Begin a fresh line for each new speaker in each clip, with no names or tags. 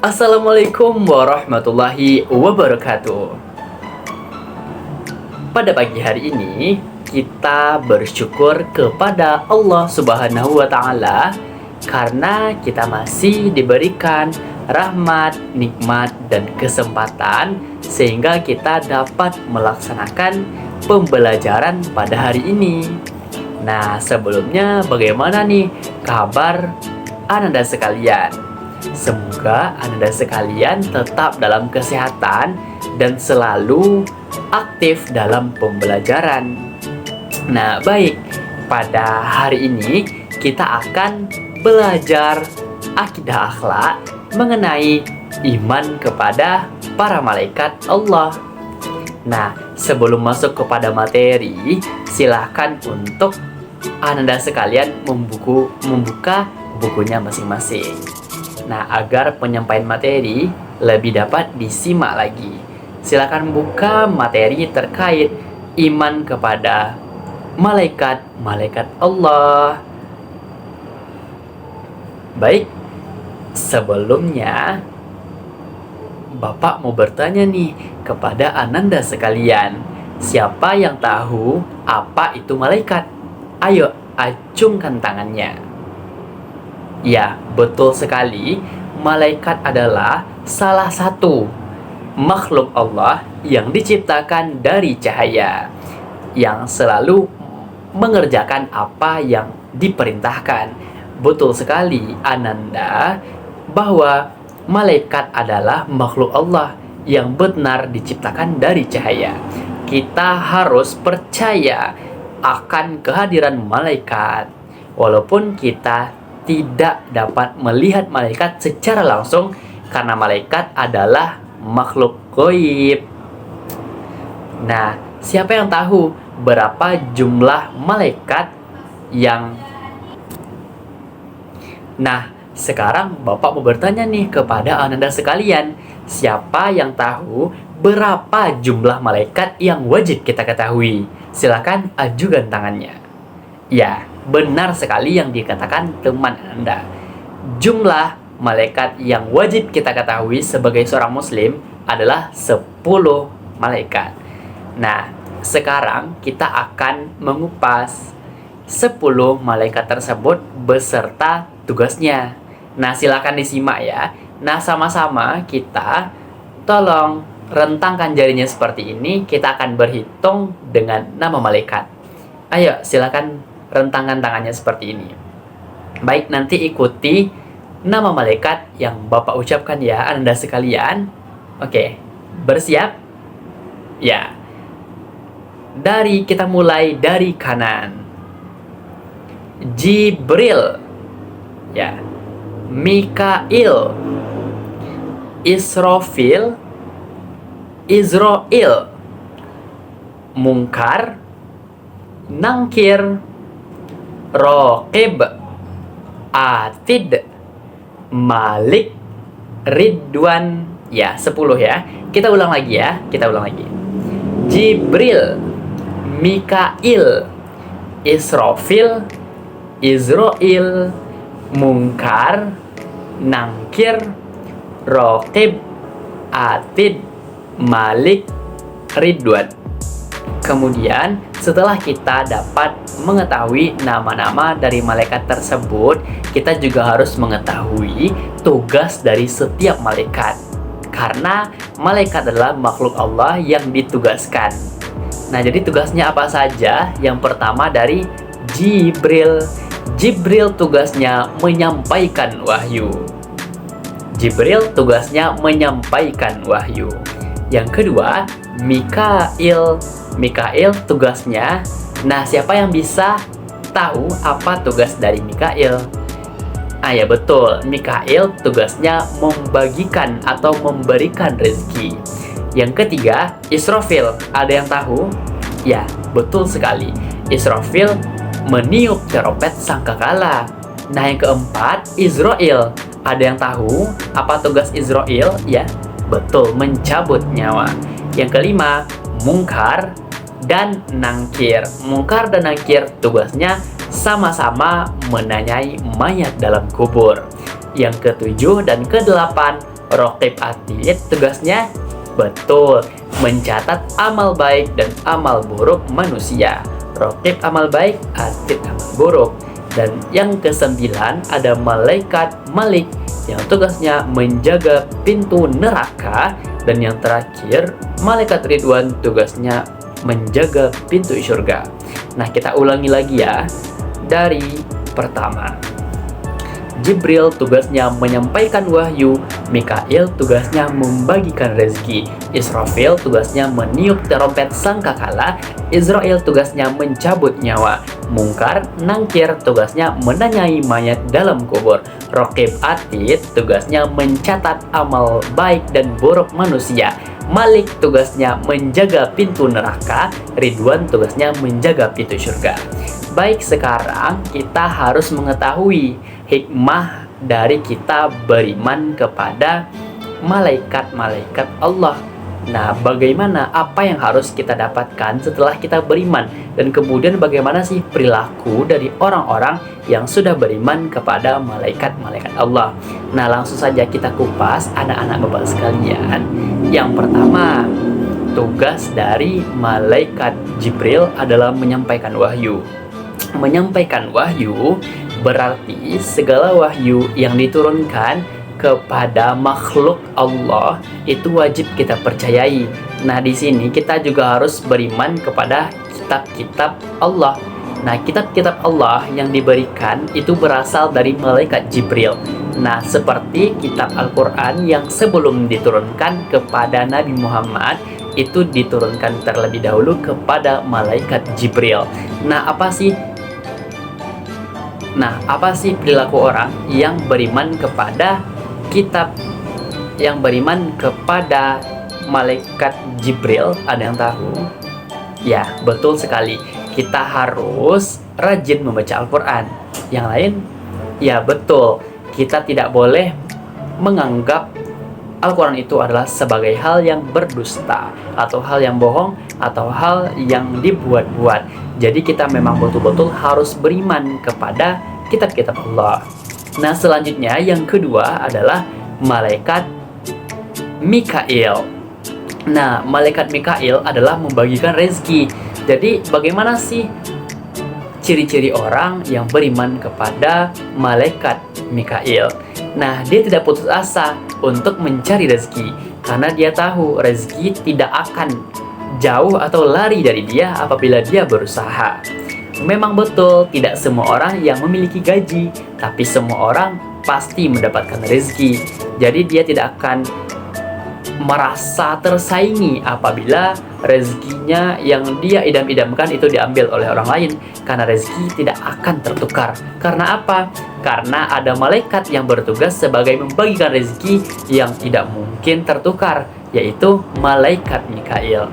Assalamualaikum warahmatullahi wabarakatuh. Pada pagi hari ini kita bersyukur kepada Allah Subhanahu wa Ta'ala karena kita masih diberikan rahmat, nikmat, dan kesempatan sehingga kita dapat melaksanakan pembelajaran pada hari ini. Nah, sebelumnya bagaimana nih kabar Ananda sekalian? Semoga Anda sekalian tetap dalam kesehatan dan selalu aktif dalam pembelajaran. Nah, baik, pada hari ini kita akan belajar akidah akhlak mengenai iman kepada para malaikat Allah. Nah, sebelum masuk kepada materi, silahkan untuk Anda sekalian membuka bukunya masing-masing. Nah, agar penyampaian materi lebih dapat disimak lagi, silakan buka materi terkait iman kepada malaikat Allah. Baik, sebelumnya Bapak mau bertanya nih kepada Ananda sekalian, siapa yang tahu apa itu malaikat? Ayo, acungkan tangannya. Ya, betul sekali. Malaikat adalah salah satu makhluk Allah yang diciptakan dari cahaya, yang selalu mengerjakan apa yang diperintahkan. Betul sekali, Ananda, bahwa malaikat adalah makhluk Allah yang benar diciptakan dari cahaya. Kita harus percaya akan kehadiran malaikat, walaupun kita tidak dapat melihat malaikat secara langsung karena malaikat adalah makhluk gaib. Nah, siapa yang tahu berapa jumlah malaikat yang... Nah, sekarang Bapak mau bertanya nih kepada Ananda sekalian, siapa yang tahu berapa jumlah malaikat yang wajib kita ketahui? Silakan ajukan tangannya. Ya, benar sekali yang dikatakan teman Anda. Jumlah malaikat yang wajib kita ketahui sebagai seorang muslim adalah 10 malaikat. Nah, sekarang kita akan mengupas 10 malaikat tersebut beserta tugasnya. Nah, silakan disimak ya. Nah, sama-sama kita tolong rentangkan jarinya seperti ini. Kita akan berhitung dengan nama malaikat. Ayo, silakan rentangkan tangannya seperti ini. Baik, nanti ikuti nama malaikat yang Bapak ucapkan ya, Anda sekalian. Oke, bersiap? Ya. Kita mulai dari kanan. Jibril. Ya. Mikail. Israfil. Israel. Munkar. Nangkir. Raqib. Atid. Malik. Ridwan. Ya, 10 ya. Kita ulang lagi ya. Jibril. Mikail. Israfil. Israel. Munkar. Nangkir. Raqib. Atid. Malik. Ridwan. Kemudian, setelah kita dapat mengetahui nama-nama dari malaikat tersebut, kita juga harus mengetahui tugas dari setiap malaikat. Karena malaikat adalah makhluk Allah yang ditugaskan. Nah, jadi tugasnya apa saja? Yang pertama dari Jibril. Jibril tugasnya menyampaikan wahyu. Yang kedua, Mikail. Mikail tugasnya, nah, siapa yang bisa tahu apa tugas dari Mikail? Ya betul, Mikail tugasnya membagikan atau memberikan rezeki. Yang ketiga, Israfil. Ada yang tahu? Ya, betul sekali. Israfil meniup teropet sangkakala. Nah, yang keempat, Israel. Ada yang tahu apa tugas Israel? Ya, betul, mencabut nyawa. Yang kelima, Munkar dan Nangkir. Munkar dan Nangkir tugasnya sama-sama menanyai mayat dalam kubur. Yang ketujuh dan kedelapan, Raqib Atid tugasnya betul mencatat amal baik dan amal buruk manusia. Raqib amal baik, Atid amal buruk. Dan yang kesembilan ada malaikat Malik yang tugasnya menjaga pintu neraka. Dan yang terakhir, malaikat Ridwan tugasnya menjaga pintu surga. Nah, kita ulangi lagi ya. Dari pertama, Jibril tugasnya menyampaikan wahyu, Mikail tugasnya membagikan rezeki, Israfil tugasnya meniup terompet sangkakala, Israel tugasnya mencabut nyawa, Mungkar Nangkir tugasnya menanyai mayat dalam kubur, Raqib Atid tugasnya mencatat amal baik dan buruk manusia, Malik tugasnya menjaga pintu neraka, Ridwan tugasnya menjaga pintu surga. Baik, sekarang kita harus mengetahui hikmah dari kita beriman kepada malaikat-malaikat Allah. Nah, bagaimana, apa yang harus kita dapatkan setelah kita beriman? Dan kemudian bagaimana sih perilaku dari orang-orang yang sudah beriman kepada malaikat-malaikat Allah? Nah, langsung saja kita kupas anak-anak bapak sekalian. Yang pertama, tugas dari malaikat Jibril adalah menyampaikan wahyu. Menyampaikan wahyu berarti segala wahyu yang diturunkan kepada makhluk Allah itu wajib kita percayai. Nah, di sini kita juga harus beriman kepada kitab-kitab Allah. Nah, kitab-kitab Allah yang diberikan itu berasal dari malaikat Jibril. Nah, seperti kitab Al-Quran yang sebelum diturunkan kepada Nabi Muhammad itu diturunkan terlebih dahulu kepada malaikat Jibril. Nah, apa sih perilaku orang yang beriman kepada kitab, yang beriman kepada malaikat Jibril? Ada yang tahu? Ya, betul sekali. Kita harus rajin membaca Al-Quran. Yang lain? Ya, betul. Kita tidak boleh menganggap Al-Quran itu adalah sebagai hal yang berdusta, atau hal yang bohong, atau hal yang dibuat-buat. Jadi kita memang betul-betul harus beriman kepada kitab-kitab Allah. Nah, selanjutnya yang kedua adalah malaikat Mikail. Nah, malaikat Mikail adalah membagikan rezeki. Jadi bagaimana sih ciri-ciri orang yang beriman kepada malaikat Mikail? Nah, dia tidak putus asa untuk mencari rezeki, karena dia tahu rezeki tidak akan jauh atau lari dari dia apabila dia berusaha. Memang betul, tidak semua orang yang memiliki gaji, tapi semua orang pasti mendapatkan rezeki. Jadi dia tidak akan merasa tersaingi apabila rezekinya yang dia idam-idamkan itu diambil oleh orang lain, karena rezeki tidak akan tertukar. Karena apa? Karena ada malaikat yang bertugas sebagai membagikan rezeki yang tidak mungkin tertukar, yaitu malaikat Mikail.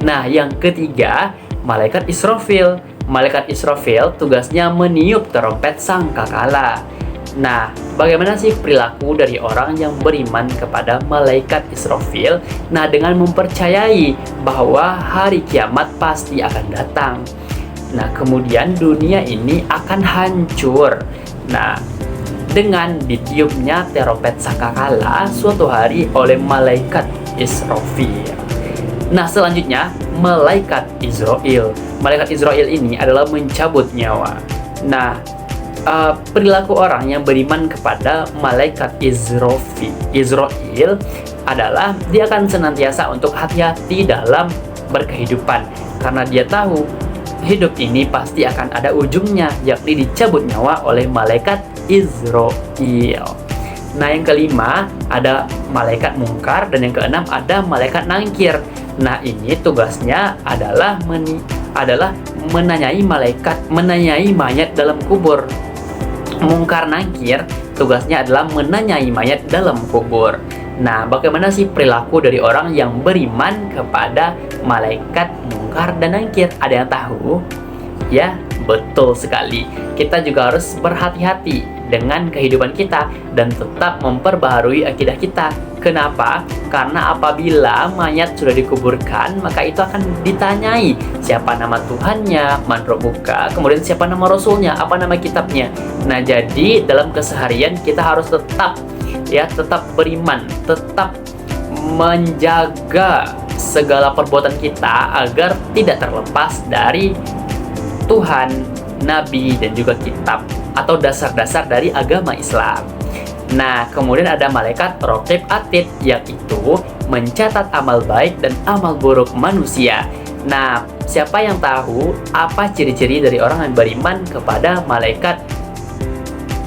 Nah, yang ketiga, malaikat Israfil. Malaikat Israfil tugasnya meniup terompet sangkakala. Nah, bagaimana sih perilaku dari orang yang beriman kepada malaikat Israfil? Nah, dengan mempercayai bahwa hari kiamat pasti akan datang. Nah, kemudian dunia ini akan hancur. Nah, dengan ditiupnya terompet sangkakala suatu hari oleh malaikat Israfil. Nah, selanjutnya malaikat Israel. Malaikat Israel ini adalah mencabut nyawa. Nah, perilaku orang yang beriman kepada malaikat Israel adalah dia akan senantiasa untuk hati-hati dalam berkehidupan, karena dia tahu hidup ini pasti akan ada ujungnya, yakni dicabut nyawa oleh malaikat Israel. Nah, yang kelima ada malaikat Mungkar, dan yang keenam ada malaikat Nangkir. Nah, ini tugasnya adalah menanyai mayat dalam kubur. Mungkar Nangkir tugasnya adalah menanyai mayat dalam kubur. Nah, bagaimana sih perilaku dari orang yang beriman kepada malaikat Mungkar dan Nangkir? Ada yang tahu? Ya, betul sekali. Kita juga harus berhati-hati dengan kehidupan kita dan tetap memperbaharui akidah kita. Kenapa? Karena apabila mayat sudah dikuburkan, maka itu akan ditanyai siapa nama Tuhannya, man rabbuka, kemudian siapa nama Rasulnya, apa nama kitabnya. Nah, jadi dalam keseharian kita harus tetap ya, tetap beriman, tetap menjaga segala perbuatan kita agar tidak terlepas dari Tuhan, Nabi, dan juga kitab atau dasar-dasar dari agama Islam. Nah, kemudian ada malaikat Raqib Atid, yaitu mencatat amal baik dan amal buruk manusia. Nah, siapa yang tahu apa ciri-ciri dari orang yang beriman kepada malaikat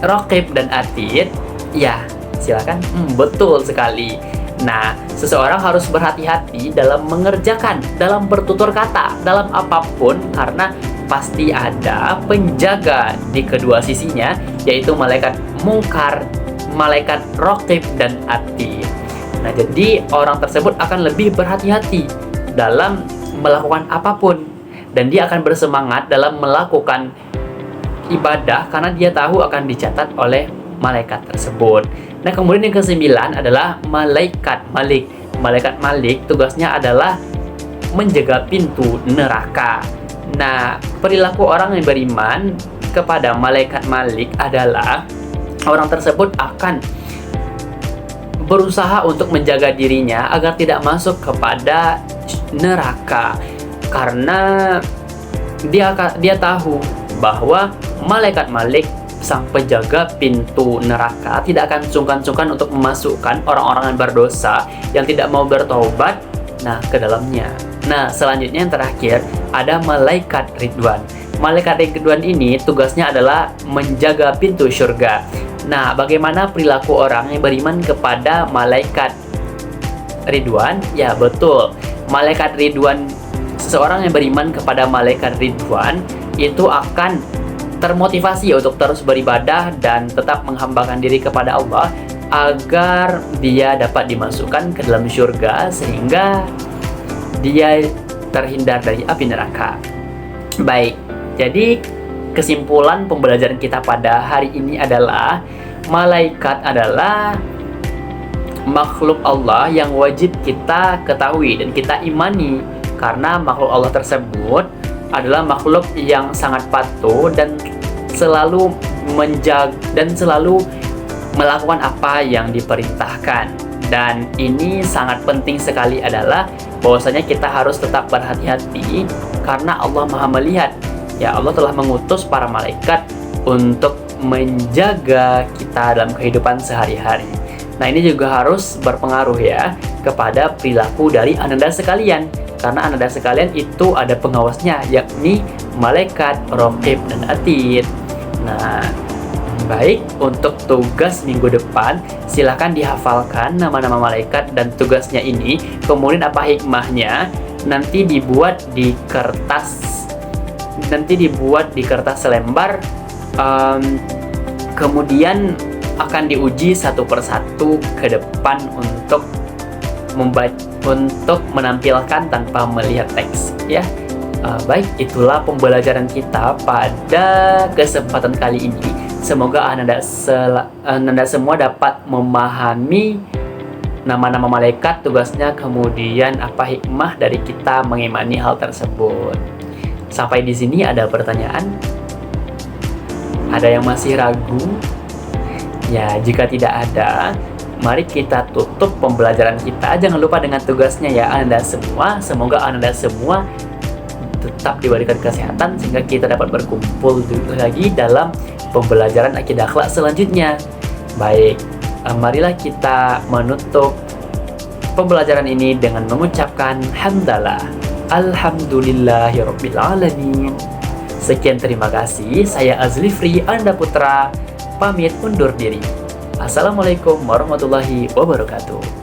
Raqib dan Atid? Ya, silakan. Betul sekali. Nah, seseorang harus berhati-hati dalam mengerjakan, dalam bertutur kata, dalam apapun, karena pasti ada penjaga di kedua sisinya, yaitu malaikat mungkar, malaikat Raqib dan Atid. Nah, jadi orang tersebut akan lebih berhati-hati dalam melakukan apapun, dan dia akan bersemangat dalam melakukan ibadah karena dia tahu akan dicatat oleh malaikat tersebut. Nah, kemudian yang ke-9 adalah malaikat Malik. Malaikat Malik tugasnya adalah menjaga pintu neraka. Nah, perilaku orang yang beriman kepada malaikat Malik adalah orang tersebut akan berusaha untuk menjaga dirinya agar tidak masuk kepada neraka, karena dia tahu bahwa malaikat Malik, sang penjaga pintu neraka, tidak akan sungkan-sungkan untuk memasukkan orang-orang yang berdosa yang tidak mau bertobat ke dalamnya. Nah, selanjutnya yang terakhir ada malaikat Ridwan. Malaikat Ridwan ini tugasnya adalah menjaga pintu surga. Nah, bagaimana perilaku orang yang beriman kepada malaikat Ridwan? Ya, betul. Malaikat Ridwan, seseorang yang beriman kepada malaikat Ridwan itu akan termotivasi untuk terus beribadah dan tetap menghambakan diri kepada Allah agar dia dapat dimasukkan ke dalam surga sehingga dia terhindar dari api neraka. Baik, jadi kesimpulan pembelajaran kita pada hari ini adalah malaikat adalah makhluk Allah yang wajib kita ketahui dan kita imani, karena makhluk Allah tersebut adalah makhluk yang sangat patuh dan selalu menjaga dan selalu melakukan apa yang diperintahkan. Dan ini sangat penting sekali adalah bahwasanya kita harus tetap berhati-hati karena Allah Maha melihat. Ya, Allah telah mengutus para malaikat untuk menjaga kita dalam kehidupan sehari-hari. Nah, ini juga harus berpengaruh ya kepada perilaku dari ananda sekalian, karena ananda sekalian itu ada pengawasnya, yakni malaikat Raqib dan Atid. Nah, baik, untuk tugas minggu depan silahkan dihafalkan nama-nama malaikat dan tugasnya ini. Kemudian apa hikmahnya? Nanti dibuat di kertas selembar, kemudian akan diuji satu persatu ke depan untuk menampilkan tanpa melihat teks ya. Baik, itulah pembelajaran kita pada kesempatan kali ini. Semoga Anda semua dapat memahami nama-nama malaikat, tugasnya, kemudian apa hikmah dari kita mengimani hal tersebut. Sampai di sini ada pertanyaan? Ada yang masih ragu? Ya, jika tidak ada, mari kita tutup pembelajaran kita. Jangan lupa dengan tugasnya ya Anda semua. Semoga Anda semua tetap diberikan kesehatan sehingga kita dapat berkumpul lagi dalam pembelajaran akidah akhlak selanjutnya. Baik, marilah kita menutup pembelajaran ini dengan mengucapkan hamdalah. Alhamdulillahirabbil alamin. Sekian, terima kasih. Saya Azlifri Anda Putra pamit undur diri. Assalamualaikum warahmatullahi wabarakatuh.